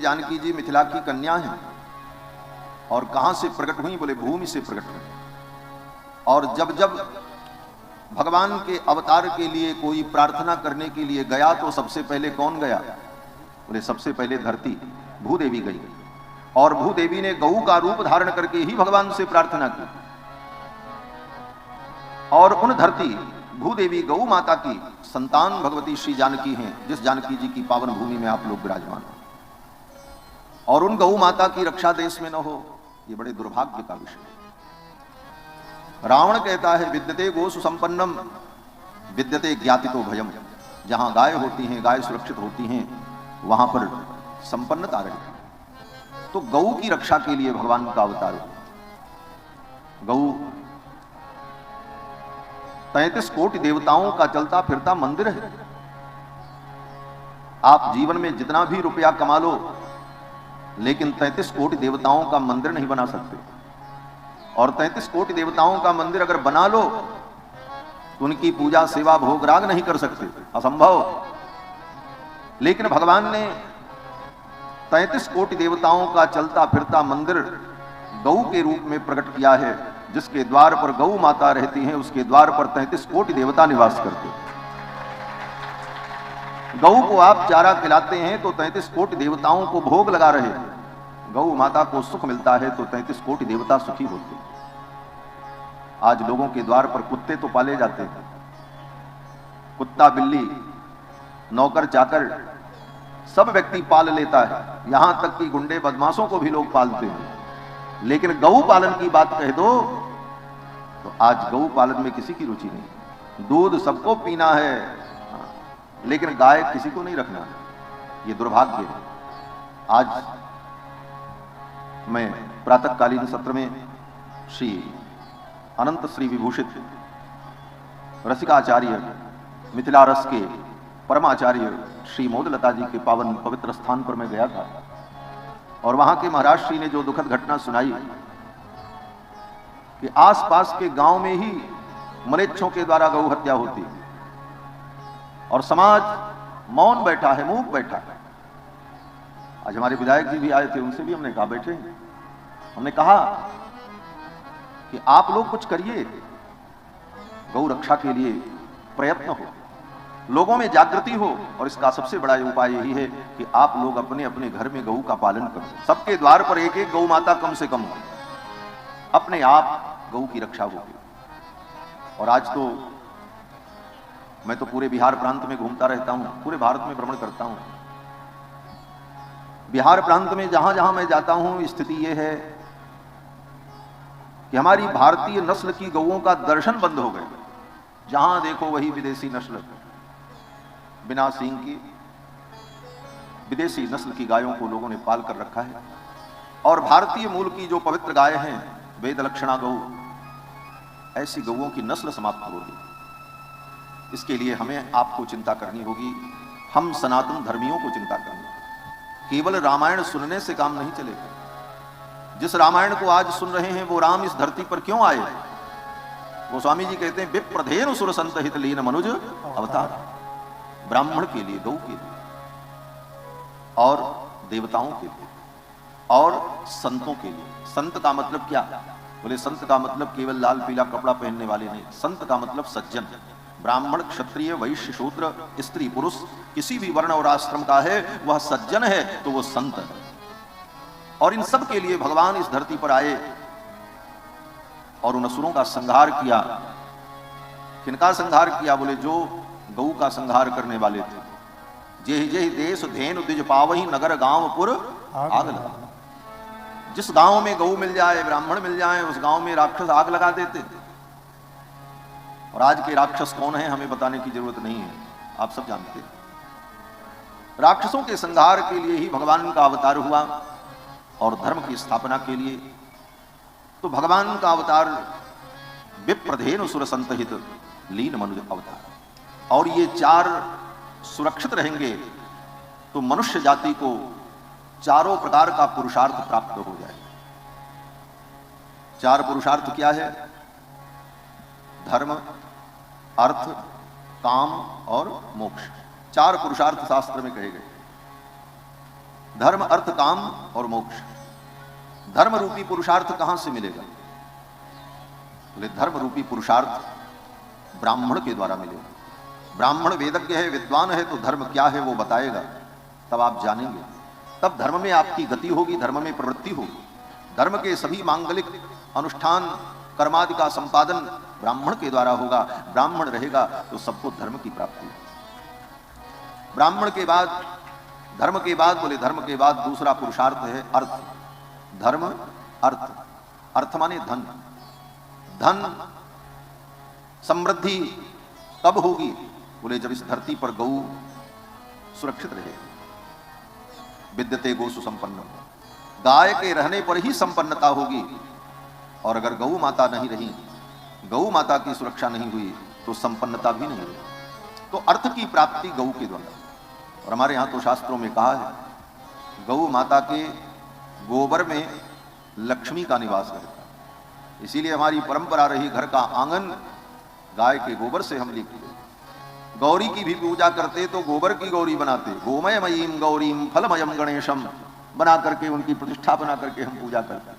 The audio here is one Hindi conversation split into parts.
जानकी जी मिथिला की कन्या हैं। और कहां से प्रकट हुई? बोले भूमि से प्रकट हुई। और जब जब भगवान के अवतार के लिए कोई प्रार्थना करने के लिए गया तो सबसे पहले कौन गया? बोले सबसे पहले धरती भूदेवी गई। और भूदेवी ने गऊ का रूप धारण करके ही भगवान से प्रार्थना की। और उन धरती भूदेवी गऊ माता की संतान भगवती श्री जानकी हैं, जिस जानकी जी की पावन भूमि में आप लोग विराजमान हैं। और उन गऊ माता की रक्षा देश में न हो, ये बड़े दुर्भाग्य का विषय है। रावण कहता है विद्यते गोसु संपन्नम विद्यते ज्ञातितो भयम। जहां गाय होती हैं, गाय सुरक्षित होती हैं, वहां पर संपन्नता रहती है। तो गऊ की रक्षा के लिए भगवान का अवतार है। गऊ 33 कोटि देवताओं का चलता फिरता मंदिर है। आप जीवन में जितना भी रुपया कमा लो, लेकिन 33 कोटि देवताओं का मंदिर नहीं बना सकते। और 33 कोटि देवताओं का मंदिर अगर बना लो तो उनकी पूजा सेवा भोग राग नहीं कर सकते, असंभव। लेकिन भगवान ने 33 कोटि देवताओं का चलता फिरता मंदिर गऊ के रूप में प्रकट किया है। जिसके द्वार पर गऊ माता रहती हैं, उसके द्वार पर 33 कोटि देवता निवास करते हैं। गऊ को आप चारा खिलाते हैं तो 33 कोटि देवताओं को भोग लगा रहे हैं। गऊ माता को सुख मिलता है तो 33 कोटि देवता सुखी होते हैं। आज लोगों के द्वार पर कुत्ते तो पाले जाते हैं, कुत्ता बिल्ली नौकर चाकर सब व्यक्ति पाल लेता है, यहां तक कि गुंडे बदमाशों को भी लोग पालते हैं। लेकिन गऊ पालन की बात कह दो तो आज गऊ पालन में किसी की रुचि नहीं। दूध सबको पीना है, लेकिन गाय किसी को नहीं रखना। ये दुर्भाग्य है। आज मैं प्रातःकालीन सत्र में श्री अनंत श्री विभूषित रसिकाचार्य मिथिला रस के परमाचार्य श्री मोदलता जी के पावन पवित्र स्थान पर मैं गया था। और वहां के महाराज श्री ने जो दुखद घटना सुनाई कि आसपास के गांव में ही मलेच्छों के द्वारा गौ हत्या होती है और समाज मौन बैठा है, मूक बैठा है। आज हमारे विधायक जी भी आए थे, उनसे भी हमने कहा बैठे, हमने कहा कि आप लोग कुछ करिए, गौ रक्षा के लिए प्रयत्न हो, लोगों में जागृति हो। और इसका सबसे बड़ा उपाय यही है कि आप लोग अपने अपने घर में गऊ का पालन करें। सबके द्वार पर एक एक गौ माता कम से कम हो, अपने आप गऊ की रक्षा होगी। और आज तो मैं तो पूरे बिहार प्रांत में घूमता रहता हूं, पूरे भारत में भ्रमण करता हूं। बिहार प्रांत में जहां जहां मैं जाता हूं, स्थिति यह है कि हमारी भारतीय नस्ल की गौओं का दर्शन बंद हो गए। जहां देखो वही विदेशी नस्ल, बिना सींग की विदेशी नस्ल की गायों को लोगों ने पाल कर रखा है। और भारतीय मूल की जो पवित्र गाय हैं, वेद लक्षणा गौ, ऐसी गौओं की नस्ल समाप्त होगी। इसके लिए हमें आपको चिंता करनी होगी, हम सनातन धर्मियों को चिंता करनी होगी। केवल रामायण सुनने से काम नहीं चलेगा। जिस रामायण को आज सुन रहे हैं वो राम इस धरती पर क्यों आए? गोस्वामी जी कहते हैं विप्रधेनु सुर संत हित लीन मनुज अवतार। ब्राह्मण के लिए, गौ के लिए, और देवताओं के लिए, और संतों के लिए। संत का मतलब क्या? बोले संत का मतलब केवल लाल पीला कपड़ा पहनने वाले नहीं। संत का मतलब सज्जन। ब्राह्मण, क्षत्रिय, वैश्य, शूद्र, स्त्री, पुरुष, किसी भी वर्ण और आश्रम का है, वह सज्जन है तो वो संत है। और इन सब के लिए भगवान इस धरती पर आए और उन असुरों का संहार किया। किनका संहार किया? बोले जो गऊ का संहार करने वाले थे। जेहि जेहि देश धेनु द्विज पावहि नगर गांव पुर आग लगा। जिस गांव में गऊ मिल जाए, ब्राह्मण मिल जाए, उस गांव में राक्षस आग लगा देते। और आज के राक्षस कौन है हमें बताने की जरूरत नहीं है, आप सब जानते हैं। राक्षसों के संहार के लिए ही भगवान का अवतार हुआ और धर्म की स्थापना के लिए। तो भगवान का अवतार विप्रधेनु सुर संतहित लीन मनुज अवतार। और ये चार सुरक्षित रहेंगे तो मनुष्य जाति को चारों प्रकार का पुरुषार्थ प्राप्त हो जाए। चार पुरुषार्थ क्या है? धर्म, अर्थ, काम और मोक्ष। चार पुरुषार्थ शास्त्र में कहे गए। धर्म अर्थ काम और मोक्ष। धर्म रूपी पुरुषार्थ कहां से मिलेगा? बोले धर्म रूपी पुरुषार्थ ब्राह्मण के द्वारा मिलेगा। ब्राह्मण वेदज्ञ है, विद्वान है, तो धर्म क्या है वो बताएगा, तब आप जानेंगे। तब धर्म में आपकी गति होगी, धर्म में प्रवृत्ति होगी। धर्म के सभी मांगलिक अनुष्ठान कर्मादि का संपादन ब्राह्मण के द्वारा होगा। ब्राह्मण रहेगा तो सबको धर्म की प्राप्ति होगी। ब्राह्मण के बाद, धर्म के बाद, बोले धर्म के बाद दूसरा पुरुषार्थ है अर्थ। धर्म अर्थ, अर्थ माने धन। धन समृद्धि कब होगी? बोले जब इस धरती पर गौ सुरक्षित रहे। विद्यते गो सुसंपन्न, गाय के रहने पर ही संपन्नता होगी। और अगर गौ माता नहीं रही, गौ माता की सुरक्षा नहीं हुई, तो संपन्नता भी नहीं रही। तो अर्थ की प्राप्ति गौ के द्वारा। और हमारे यहाँ तो शास्त्रों में कहा है, गौ माता के गोबर में लक्ष्मी का निवास रहता है। इसीलिए हमारी परंपरा रही, घर का आंगन गाय के गोबर से हम लिखते। गौरी की भी पूजा करते तो गोबर की गौरी बनाते। गोमयमयीम गौरीम फलमयम गणेशम बना करके उनकी प्रतिष्ठा बना करके हम पूजा करते।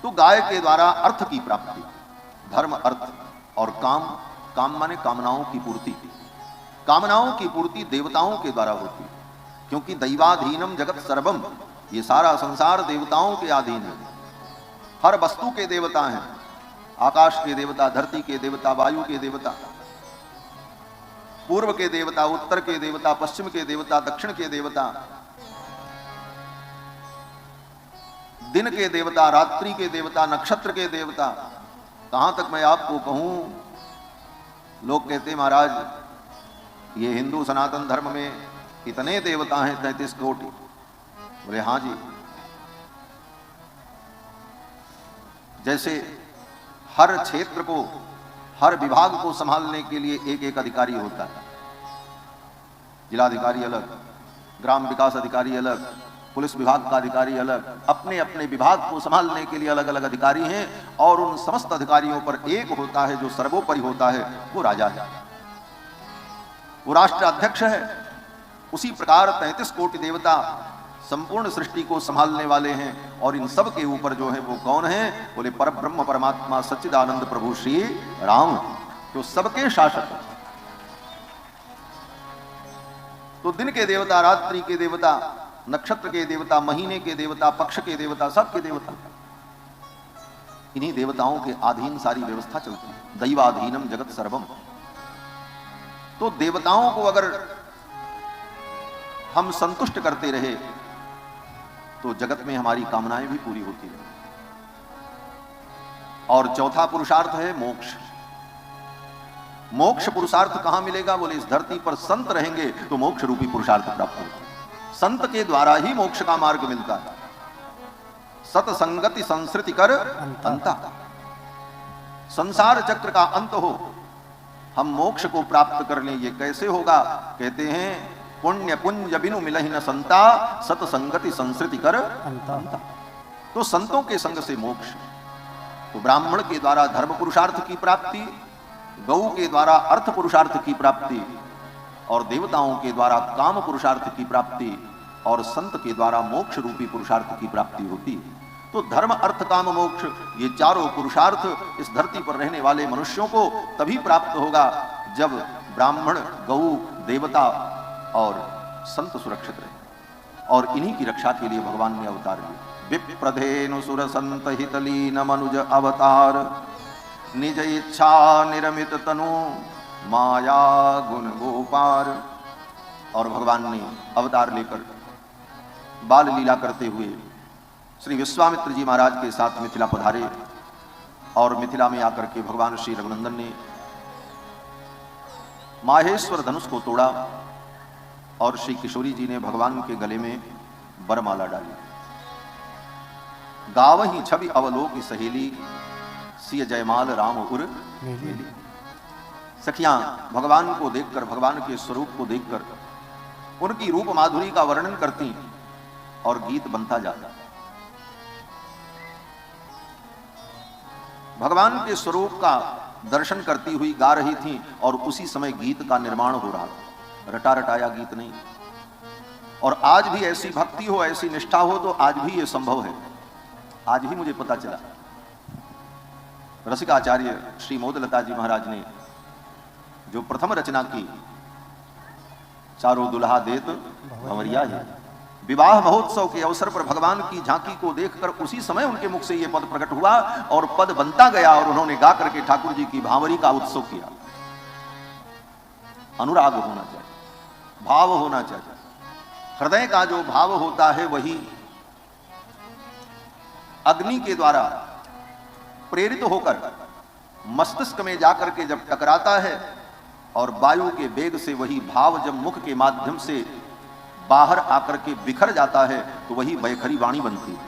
तो गाय के द्वारा अर्थ की प्राप्ति, धर्म अर्थ और काम। काम माने कामनाओं की पूर्ति। कामनाओं की पूर्ति देवताओं के द्वारा होती, क्योंकि दैवाधीनम जगत सर्वम, ये सारा संसार देवताओं के अधीन है। हर वस्तु के देवता हैं। आकाश के देवता, धरती के देवता, वायु के देवता, पूर्व के देवता, उत्तर के देवता, पश्चिम के देवता, दक्षिण के देवता, दिन के देवता, रात्रि के देवता, नक्षत्र के देवता। कहां तक मैं आपको कहूं, लोग कहते महाराज ये हिंदू सनातन धर्म में इतने देवता हैं 33 कोटि। बोले हां जी, जैसे हर क्षेत्र को, हर विभाग को संभालने के लिए एक एक अधिकारी होता है। जिलाधिकारी अलग, ग्राम विकास अधिकारी अलग, पुलिस विभाग का अधिकारी अलग, अपने अपने विभाग को संभालने के लिए अलग अलग अधिकारी हैं। और उन समस्त अधिकारियों पर एक होता है जो सर्वोपरि होता है, वो राजा है, वो राष्ट्र अध्यक्ष है। उसी प्रकार 33 कोटि देवता संपूर्ण सृष्टि को संभालने वाले हैं। और इन सब के ऊपर जो है वो कौन है? बोले परब्रह्म परमात्मा सच्चिदानंद प्रभु श्री राम, जो सबके शासक है। तो दिन के देवता, रात्रि के देवता, नक्षत्र के देवता, महीने के देवता, पक्ष के देवता, सबके देवता, इन्हीं देवताओं के अधीन सारी व्यवस्था चलती है। दैवाधीनम जगत सर्वम। तो देवताओं को अगर हम संतुष्ट करते रहे तो जगत में हमारी कामनाएं भी पूरी होती रहे। और चौथा पुरुषार्थ है मोक्ष। मोक्ष पुरुषार्थ कहां मिलेगा? बोले इस धरती पर संत रहेंगे तो मोक्ष रूपी पुरुषार्थ प्राप्त होगा। संत के द्वारा ही मोक्ष का मार्ग मिलता है। सतसंगति संसृति कर अंता, संसार चक्र का अंत हो। हम मोक्ष को प्राप्त कर लें, ये कैसे होगा? कहते हैं पुण्य पुंज बिनु मिलहि न संता, सतसंगति संसृति कर अंता। तो संतों के संग से मोक्ष। तो ब्राह्मण के द्वारा धर्म पुरुषार्थ की प्राप्ति, गौ के द्वारा अर्थ पुरुषार्थ की प्राप्ति, और देवताओं के द्वारा काम पुरुषार्थ की प्राप्ति, और संत के द्वारा मोक्ष रूपी पुरुषार्थ की प्राप्ति होती है। तो धर्म अर्थ काम मोक्ष, ये चारों पुरुषार्थ इस धरती पर रहने वाले मनुष्यों को तभी प्राप्त होगा जब ब्राह्मण, गौ, देवता और संत सुरक्षित रहे। और इन्हीं की रक्षा के लिए भगवान ने अवतार लिया। विप्रधेनु सुर संत हितलीन मनुज अवतार, निज इच्छा निरमित तनु माया गुण गोपार। और भगवान ने अवतार लेकर बाल लीला करते हुए श्री विश्वामित्र जी महाराज के साथ मिथिला पधारे। और मिथिला में आकर के भगवान श्री रघुनंदन ने माहेश्वर धनुष को तोड़ा और श्री किशोरी जी ने भगवान के गले में बरमाला डाली। गावही छवि अवलोक सहेली, सिय जयमाल राम उर मेली। सखियां भगवान को देखकर, भगवान के स्वरूप को देखकर उनकी रूप माधुरी का वर्णन करती और गीत बनता जाता। भगवान के स्वरूप का दर्शन करती हुई गा रही थी और उसी समय गीत का निर्माण हो रहा था। रटा रटाया गीत नहीं। और आज भी ऐसी भक्ति हो, ऐसी निष्ठा हो तो आज भी ये संभव है। आज ही मुझे पता चला, रसिकाचार्य श्री मोदलता जी महाराज ने जो प्रथम रचना की, चारों दुल्हा देत भंवरिया है, विवाह महोत्सव के अवसर पर भगवान की झांकी को देखकर उसी समय उनके मुख से यह पद प्रकट हुआ और पद बनता गया और उन्होंने गा करके ठाकुर जी की भांवरी का उत्सव किया। अनुराग होना चाहिए, भाव होना चाहिए। हृदय का जो भाव होता है वही अग्नि के द्वारा प्रेरित होकर मस्तिष्क में जाकर के जब टकराता है और वायु के वेग से वही भाव जब मुख के माध्यम से बाहर आकर के बिखर जाता है तो वही वैखरी वाणी बनती है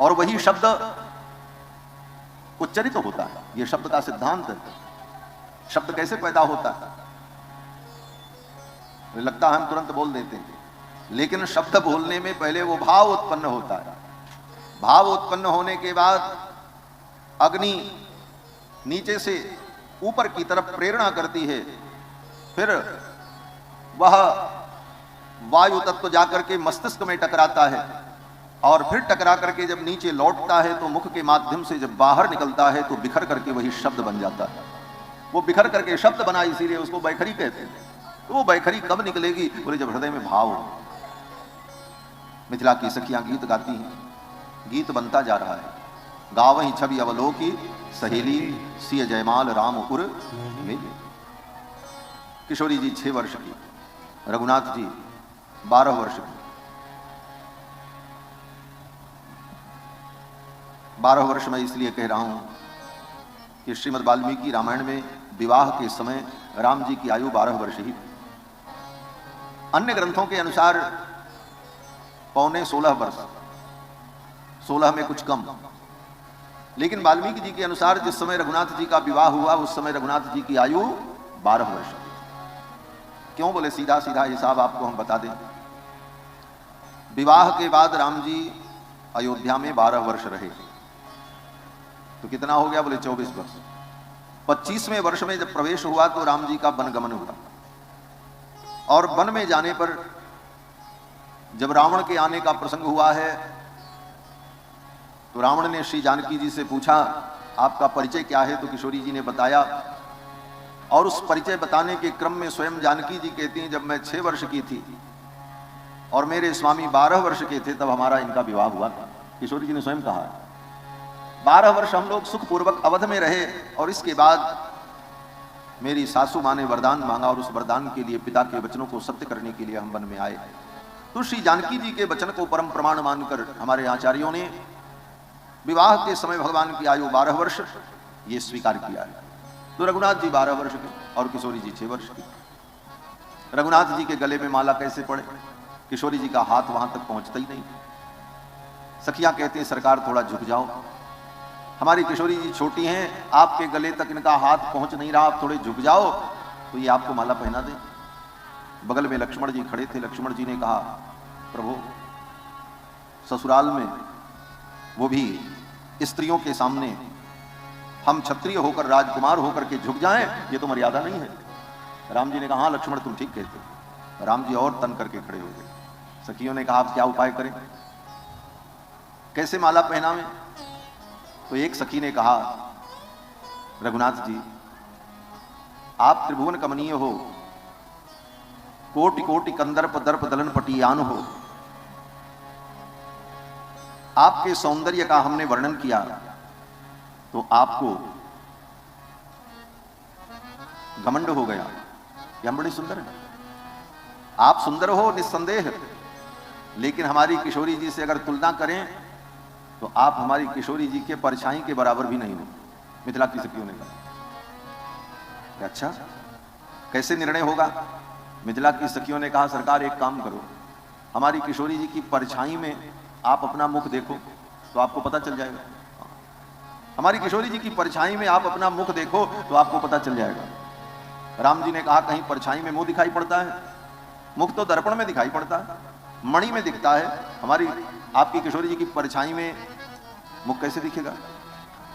और वही शब्द उच्चरित होता है। यह शब्द का सिद्धांत है। शब्द कैसे पैदा होता है? लगता है हम तुरंत बोल देते हैं, लेकिन शब्द बोलने में पहले वो भाव उत्पन्न होता है। भाव उत्पन्न होने के बाद अग्नि नीचे से ऊपर की तरफ प्रेरणा करती है, फिर वह वायु तत्व जाकर के मस्तिष्क में टकराता है और फिर टकरा करके जब नीचे लौटता है तो मुख के माध्यम से जब बाहर निकलता है तो बिखर करके वही शब्द बन जाता है। वो बिखर करके शब्द बना, इसीलिए उसको वैखरी कहते हैं। तो वो वैखरी कब निकलेगी? बोले जब हृदय में भाव हो। मिथिला की सखियां गीत गाती हैं, गीत बनता जा रहा है। गावहीं छवि अवलोकी सहेली सिय जयमाल राम उर मेले। किशोरी जी 6 वर्ष की, रघुनाथ जी 12 वर्ष की। 12 वर्ष मैं इसलिए कह रहा हूं कि श्रीमद् वाल्मीकि रामायण में विवाह के समय राम जी की आयु 12 वर्ष ही। अन्य ग्रंथों के अनुसार पौने 16 वर्ष, 16 में कुछ कम, लेकिन वाल्मीकि जी के अनुसार जिस समय रघुनाथ जी का विवाह हुआ उस समय रघुनाथ जी की आयु 12 वर्ष। क्यों? बोले सीधा सीधा हिसाब आपको हम बता दें। विवाह के बाद राम जी अयोध्या में 12 वर्ष रहे तो कितना हो गया? बोले 24 वर्ष। 25वें वर्ष में जब प्रवेश हुआ तो राम जी का वनगमन हुआ और वन में जाने पर जब रावण के आने का प्रसंग हुआ है तो रावण ने श्री जानकी जी से पूछा आपका परिचय क्या है? तो किशोरी जी ने बताया और उस परिचय बताने के क्रम में स्वयं जानकी जी कहती हैं जब मैं 6 वर्ष की थी और मेरे स्वामी 12 वर्ष के थे तब हमारा इनका विवाह हुआ था। किशोरी जी ने स्वयं कहा 12 वर्ष हम लोग सुखपूर्वक अवध में रहे और इसके बाद मेरी सासू माँ ने वरदान मांगा और उस वरदान के लिए पिता के वचनों को सत्य करने के लिए हम वन में आए। तो श्री जानकी जी के वचन को परम प्रमाण मानकर हमारे आचार्यों ने विवाह के समय भगवान की आयु 12 वर्ष ये स्वीकार किया है। तो रघुनाथ जी 12 वर्ष के और किशोरी जी 6 वर्ष की। रघुनाथ जी के गले में माला कैसे पड़े? किशोरी जी का हाथ वहां तक पहुंचता ही नहीं। सखियां कहते हैं सरकार थोड़ा झुक जाओ, हमारी किशोरी जी छोटी हैं, आपके गले तक इनका हाथ पहुंच नहीं रहा, आप थोड़े झुक जाओ तो ये आपको माला पहना दें। बगल में लक्ष्मण जी खड़े थे। लक्ष्मण जी ने कहा प्रभु ससुराल में वो भी स्त्रियों के सामने हम क्षत्रिय होकर राजकुमार होकर के झुक जाएं, ये तो मर्यादा नहीं है। राम जी ने कहा हाँ लक्ष्मण तुम ठीक कहते हो। राम जी और तन करके खड़े हो गए। सखियों ने कहा आप क्या उपाय करें, कैसे माला पहनावें? तो एक सखी ने कहा रघुनाथ जी आप त्रिभुवन कमनीय हो, कोटि कोटि कंदर्प दर्प दलन पटियान हो, आपके सौंदर्य का हमने वर्णन किया तो आपको घमंड हो गया कि हम बड़े सुंदर हैं। आप सुंदर हो निस्संदेह, लेकिन हमारी किशोरी जी से अगर तुलना करें तो आप हमारी किशोरी जी के परछाई के बराबर भी नहीं हो। मिथिला की सखियों ने कहा अच्छा कैसे निर्णय होगा? मिथिला की सखियों ने कहा सरकार एक काम करो, हमारी किशोरी जी की परछाई में आप अपना मुख देखो तो आपको पता चल जाएगा। हमारी किशोरी जी की परछाई में आप अपना मुख देखो तो आपको पता चल जाएगा। राम जी ने कहा कहीं परछाई में मुंह दिखाई पड़ता है? मुख तो दर्पण में दिखाई पड़ता है, मणि में दिखता है, हमारी आपकी किशोरी जी की परछाई में मुख कैसे दिखेगा?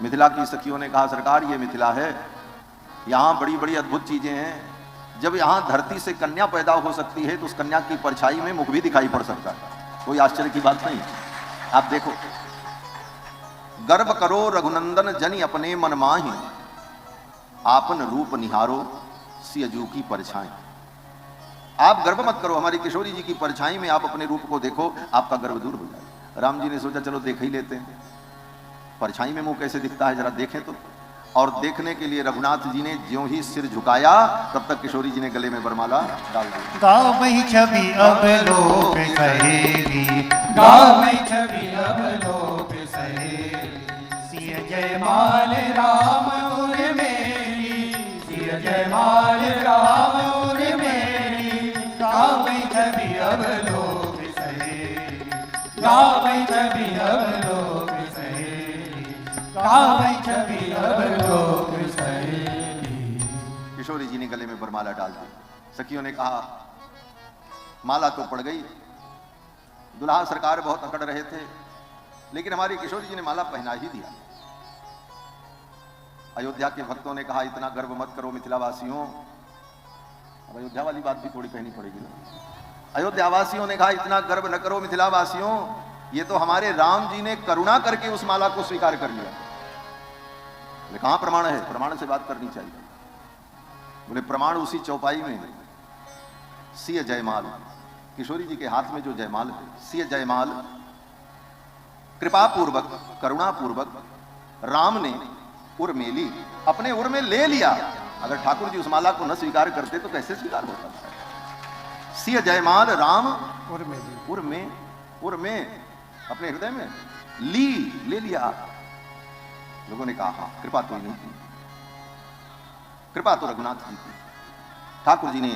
मिथिला की सखियों ने कहा सरकार ये मिथिला है, यहाँ बड़ी बड़ी अद्भुत चीजें हैं जब यहां धरती से कन्या पैदा हो सकती है तो उस कन्या की परछाई में मुख भी दिखाई पड़ सकता है, कोई आश्चर्य की बात नहीं। आप देखो, गर्व करो रघुनंदन जनि अपने मन माही, आपन रूप निहारो सियजू की परछाई। आप गर्व मत करो, हमारी किशोरी जी की परछाई में आप अपने रूप को देखो, आपका गर्व दूर हो जाए। राम जी ने सोचा चलो देख ही लेते हैं, परछाई में मुंह कैसे दिखता है जरा देखें तो। और देखने के लिए रघुनाथ जी ने ज्यों ही सिर झुकाया तब तक किशोरी जी ने गले में वरमाला डाल दी। गावै छवि अब लोक सहेली, गावै छवि अब लोक सहेली, सिय जयमाल राम उर मेरी, सिय जयमाल राम उर मेरी, गावै छवि अब लोक सहेली, गावै छवि अब लोक सहेली, गावै छवि अब लोक सहेली। किशोरी जी ने गले में वरमाला डाल दी। सखियों ने कहा माला तो पड़ गई, दुल्हा सरकार बहुत अकड़ रहे थे, लेकिन हमारी किशोरी जी ने माला पहना ही दिया। अयोध्या के भक्तों ने कहा इतना गर्व मत करो मिथिलावासियों। अब अयोध्या वाली बात भी थोड़ी कहनी पड़ेगी ना। अयोध्या वासियों ने कहा इतना गर्व न करो मिथिलावासियों, ये तो हमारे राम जी ने करुणा करके उस माला को स्वीकार कर लिया। बोले कहां प्रमाण है? प्रमाण से बात करनी चाहिए। बोले प्रमाण उसी चौपाई में, सिय जयमाल, किशोरी जी के हाथ में जो जयमाल है, सिय जयमाल कृपा पूर्वक करुणा पूर्वक राम ने उर्मेली, अपने उर में ले लिया। अगर ठाकुर जी उस माला को न स्वीकार करते तो कैसे स्वीकार होता? सिय जयमाल राम उर में अपने हृदय में ले लिया। लोगों ने कहा हाँ, कृपा तो नहीं की, कृपा तो रघुनाथ जी की। ठाकुर जी ने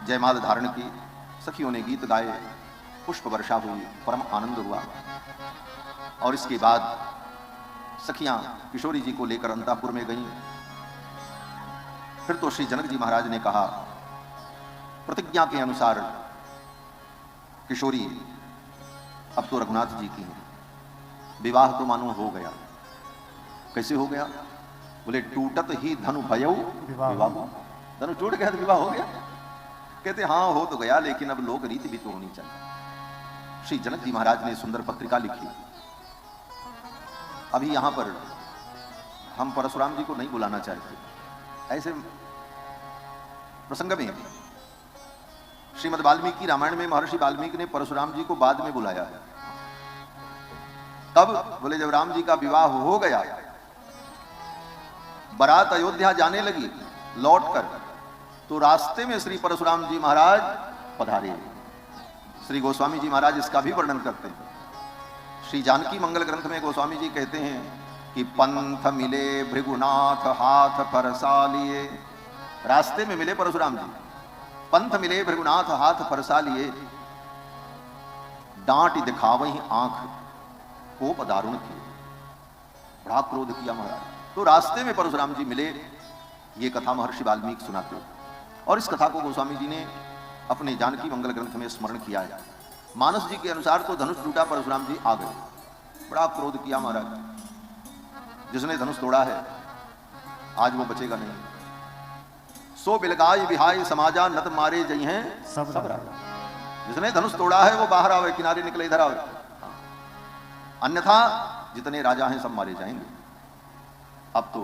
जयमाल धारण की, सखियों ने गीत गाए, पुष्प वर्षा हुई, परम आनंद हुआ। और इसके बाद सखियां किशोरी जी को लेकर अंतापुर में गईं। फिर तो श्री जनक जी महाराज ने कहा प्रतिज्ञा के अनुसार किशोरी अब तो रघुनाथ जी की है, विवाह तो मानो हो गया। कैसे हो गया? बोले टूटत ही धनु भयऊ विवाह, धनु टूट गया तो विवाह हो गया। कहते हाँ हो तो गया, लेकिन अब लोक रीति भी तो होनी चाहिए। श्री जनक जी महाराज ने सुंदर पत्रिका लिखी। अभी यहां पर हम परशुराम जी को नहीं बुलाना चाहते। ऐसे प्रसंग में श्रीमद् वाल्मीकि रामायण में महर्षि वाल्मीकि ने परशुराम जी को बाद में बुलाया है। तब बोले जब राम जी का विवाह हो गया, बारात अयोध्या जाने लगी लौटकर, तो रास्ते में श्री परशुराम जी महाराज पधारे। श्री गोस्वामी जी महाराज इसका भी वर्णन करते हैं। श्री जानकी मंगल ग्रंथ में गोस्वामी जी कहते हैं कि पंथ मिले भृगुनाथ हाथ फरसा लिए। रास्ते में मिले परशुराम जी, पंथ मिले भृगुनाथ हाथ फरसा लिए, डांट दिखावही आंख कोप दारुण किए। बड़ा क्रोध किया महाराज। तो रास्ते में परशुराम जी मिले, ये कथा महर्षि वाल्मीकि सुनाते। और इस कथा को गोस्वामी जी ने अपने जानकी मंगल ग्रंथ में स्मरण किया है। मानस जी के अनुसार तो धनुष टूटा, परशुराम जी आ गए। बड़ा क्रोध किया महाराज, जिसने धनुष तोड़ा है आज वो बचेगा नहीं। सो बिलगाय बिहाय समाजा नत मारे जई हैं सब राजा। जिसने धनुष तोड़ा है वो बाहर आवे, किनारे निकले, इधर आवे, अन्यथा जितने राजा हैं सब मारे जाएंगे। अब तो